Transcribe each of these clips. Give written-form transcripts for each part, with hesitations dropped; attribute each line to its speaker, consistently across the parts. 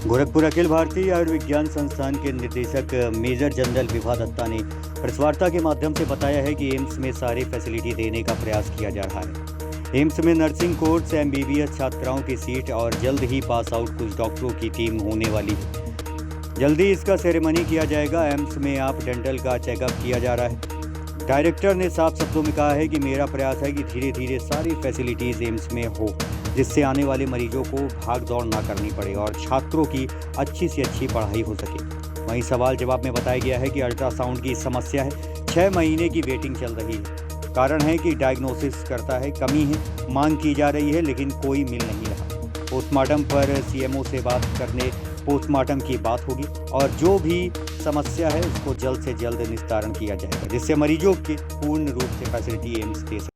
Speaker 1: गोरखपुर अखिल भारतीय आयुर्विज्ञान संस्थान के निदेशक मेजर जनरल विभा दत्ता ने प्रेस वार्ता के माध्यम से बताया है कि एम्स में सारी फैसिलिटी देने का प्रयास किया जा रहा है। एम्स में नर्सिंग कोर्स, एमबीबीएस छात्राओं की सीट और जल्द ही पास आउट कुछ डॉक्टरों की टीम होने वाली है। जल्दी इसका सेरेमनी किया जाएगा। एम्स में आप डेंटल का चेकअप किया जा रहा है। डायरेक्टर ने साफ शब्दों में कहा है कि मेरा प्रयास है कि धीरे धीरे सारी फैसिलिटीज़ एम्स में हो, जिससे आने वाले मरीजों को भाग दौड़ ना करनी पड़े और छात्रों की अच्छी से अच्छी पढ़ाई हो सके। वहीं सवाल जवाब में बताया गया है कि अल्ट्रासाउंड की समस्या है, 6 महीने की वेटिंग चल रही है। कारण है कि डायग्नोसिस करता है, कमी है, मांग की जा रही है लेकिन कोई मिल नहीं रहा। पोस्टमार्टम पर सीएमओ से बात करने पोस्टमार्टम की बात होगी और जो भी समस्या है उसको जल्द से जल्द निस्तारण किया जाएगा, जिससे मरीजों की पूर्ण रूप से फैसिलिटी एम्स दे सके।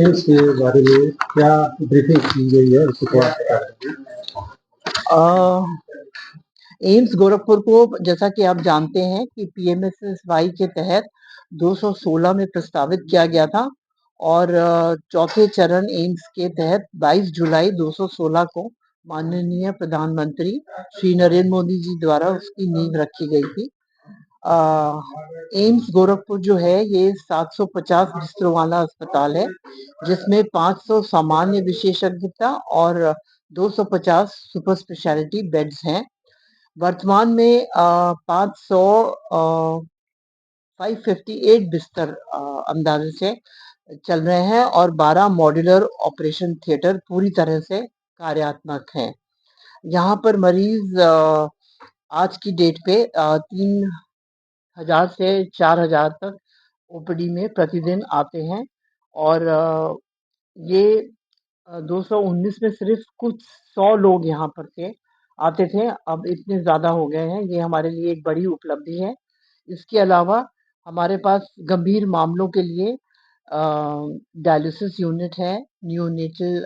Speaker 2: एम्स के बारे में क्या ब्रीफिंग की गई है, उसको थोड़ा बता दीजिए।
Speaker 3: एम्स गोरखपुर को जैसा कि आप जानते हैं कि पीएमएसएसवाई के तहत 216 में प्रस्तावित किया गया था और चौथे चरण एम्स के तहत 22 जुलाई 216 को माननीय प्रधानमंत्री श्री नरेंद्र मोदी जी द्वारा उसकी नींव रखी गई थी। एम्स गोरखपुर जो है ये 750 बिस्तरों वाला अस्पताल है, जिसमें 500 सामान्य विशेषज्ञता और 250 सुपर स्पेशलिटी बेड्स हैं। वर्तमान में 558 बिस्तर अंदाजे से चल रहे हैं और 12 मॉड्यूलर ऑपरेशन थिएटर पूरी तरह से कार्यात्मक हैं। यहाँ पर मरीज आज की डेट पे 3000 से 4000 तक ओपीडी में प्रतिदिन आते हैं और ये 219 में सिर्फ कुछ 100 लोग यहाँ पर आते थे, अब इतने ज्यादा हो गए हैं। ये हमारे लिए एक बड़ी उपलब्धि है। इसके अलावा हमारे पास गंभीर मामलों के लिए डायलिसिस यूनिट है, नियोनेटल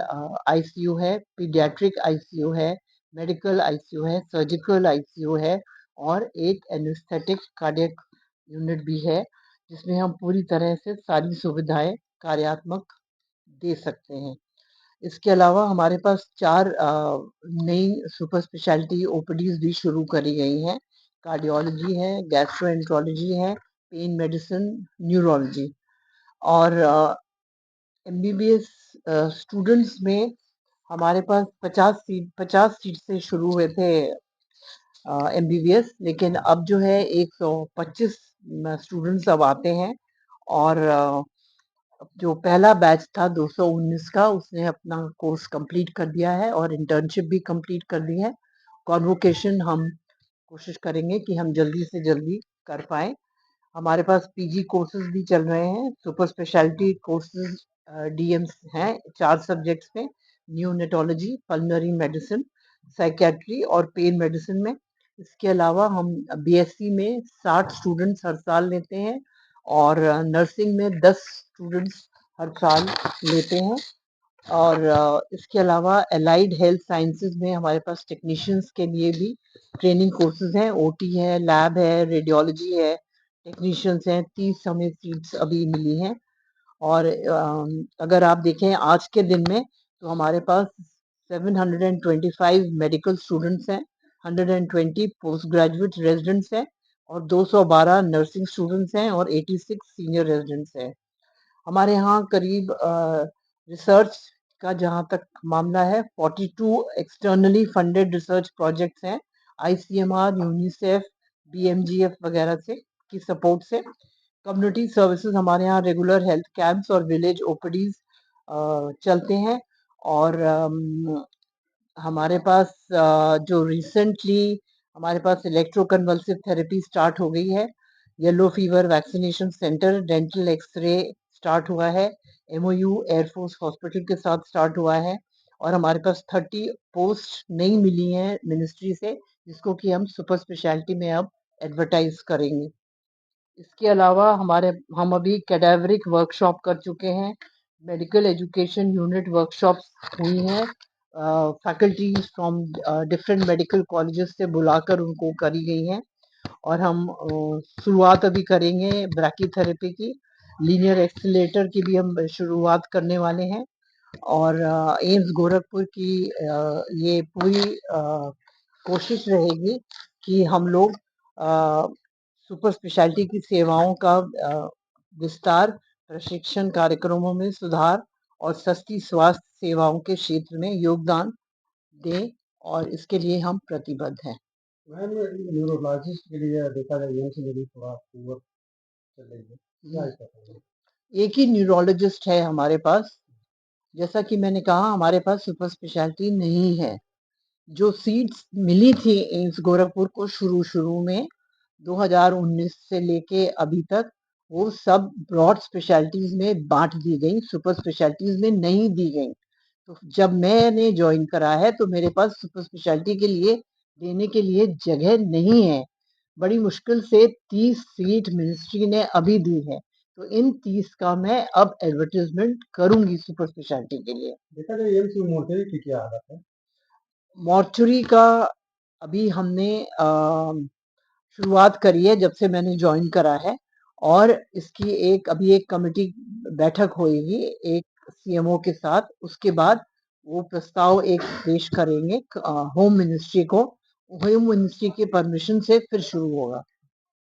Speaker 3: आईसीयू है, पीडियाट्रिक आईसीयू है, मेडिकल आईसीयू है, सर्जिकल आईसीयू है और एक एनेस्थेटिक कार्डियक यूनिट भी है, जिसमें हम पूरी तरह से सारी सुविधाएं कार्यात्मक दे सकते हैं। इसके अलावा हमारे पास 4 नई सुपर स्पेशलिटी ओपीडीज भी शुरू करी गई हैं। कार्डियोलॉजी है, गैस्ट्रोएंट्रोलॉजी है, पेन मेडिसिन, न्यूरोलॉजी और एमबीबीएस स्टूडेंट्स में हमारे पास 50 सीट से शुरू हुए थे एमबीबीएस, लेकिन अब जो है 125 स्टूडेंट्स अब आते हैं और जो पहला बैच था 219 का, उसने अपना कोर्स कंप्लीट कर दिया है और इंटर्नशिप भी कंप्लीट कर दी है। कॉन्वोकेशन हम कोशिश करेंगे कि हम जल्दी से जल्दी कर पाए। हमारे पास पीजी कोर्सेज भी चल रहे हैं, सुपर स्पेशलिटी कोर्सेज डीएम्स हैं 4 सब्जेक्ट्स में, न्यूनेटोलॉजी, पल्मोनरी मेडिसिन, साइकियाट्री और पेन मेडिसिन में। इसके अलावा हम बीएससी में 60 स्टूडेंट्स हर साल लेते हैं और नर्सिंग में 10 स्टूडेंट्स हर साल लेते हैं और इसके अलावा एलाइड हेल्थ साइंसेज में हमारे पास टेक्नीशियंस के लिए भी ट्रेनिंग कोर्सेज हैं, ओटी है, लैब है, रेडियोलॉजी है, टेक्नीशियंस हैं। 30 हमें सीट्स अभी मिली हैं और अगर आप देखें आज के दिन में तो हमारे पास 725 मेडिकल स्टूडेंट्स हैं, 120 पोस्ट ग्रेजुएट रेजिडेंट्स हैं और 212 नर्सिंग स्टूडेंट्स हैं और 86 सीनियर रेजिडेंट्स हैं। हमारे यहाँ करीब रिसर्च का जहाँ तक मामला है 42 एक्सटर्नली फंडेड रिसर्च प्रोजेक्ट्स हैं, आईसीएमआर, यूनिसेफ, बीएमजीएफ वगैरह से की सपोर्ट से। कम्युनिटी सर्विसेज हमारे यहाँ रेगुलर हेल्थ कैंप्स और विलेज ओपीडीज चलते हैं और हमारे पास जो रिसेंटली हमारे पास इलेक्ट्रोकन्वल्सिव थेरेपी स्टार्ट हो गई है, yellow fever vaccination centre, dental X-ray start हुआ है, एमओयू एयरफोर्स हॉस्पिटल के साथ स्टार्ट हुआ है और हमारे पास 30 पोस्ट नई मिली हैं मिनिस्ट्री से, जिसको कि हम सुपर स्पेशलिटी में अब एडवर्टाइज करेंगे। इसके अलावा हम अभी कैडावरिक वर्कशॉप कर चुके हैं, मेडिकल एजुकेशन यूनिट वर्कशॉप्स हुई हैं, faculties from different medical colleges से बुलाकर उनको करी गई हैं और हम शुरुआत अभी करेंगे ब्रैकीथेरेपी की, लीनियर एक्सीलेटर की भी हम शुरुआत करने वाले हैं और एम्स गोरखपुर की ये पूरी कोशिश रहेगी कि हम लोग सुपर स्पेशलिटी की सेवाओं का विस्तार, प्रशिक्षण कार्यक्रमों में सुधार और सस्ती स्वास्थ्य सेवाओं के क्षेत्र में योगदान दें और इसके लिए हम प्रतिबद्ध हैं।
Speaker 2: मैम न्यूरोलॉजिस्ट के लिए देखा जाए एम्स में भी थोड़ा पूर्व चल रही है, क्या इसका कारण है?
Speaker 3: एक ही न्यूरोलॉजिस्ट है हमारे पास। जैसा कि मैंने कहा, हमारे पास सुपर स्पेशलिटी नहीं है। जो सीट्स मिली थी एम्स गोरखपुर को शुरू में 2019 से लेके अभी तक, वो सब ब्रॉड स्पेशलिटीज में बांट दी गई, सुपर स्पेशलिटीज में नहीं दी गई। तो जब मैंने ज्वाइन करा है तो मेरे पास सुपर स्पेशलिटी के लिए देने के लिए जगह नहीं है। बड़ी मुश्किल से 30 सीट मिनिस्ट्री ने अभी दी है, तो इन 30 का मैं अब एडवर्टाइजमेंट करूंगी सुपर स्पेशलिटी के लिए।
Speaker 2: देखा जाए एम्स में मोर्चरी की क्या हालत है?
Speaker 3: मॉर्चरी का अभी हमने शुरुआत करी है जब से मैंने ज्वाइन करा है, और इसकी अभी एक कमेटी बैठक होएगी एक सीएमओ के साथ। उसके बाद वो प्रस्ताव एक पेश करेंगे होम मिनिस्ट्री को। होम मिनिस्ट्री के परमिशन से फिर शुरू होगा।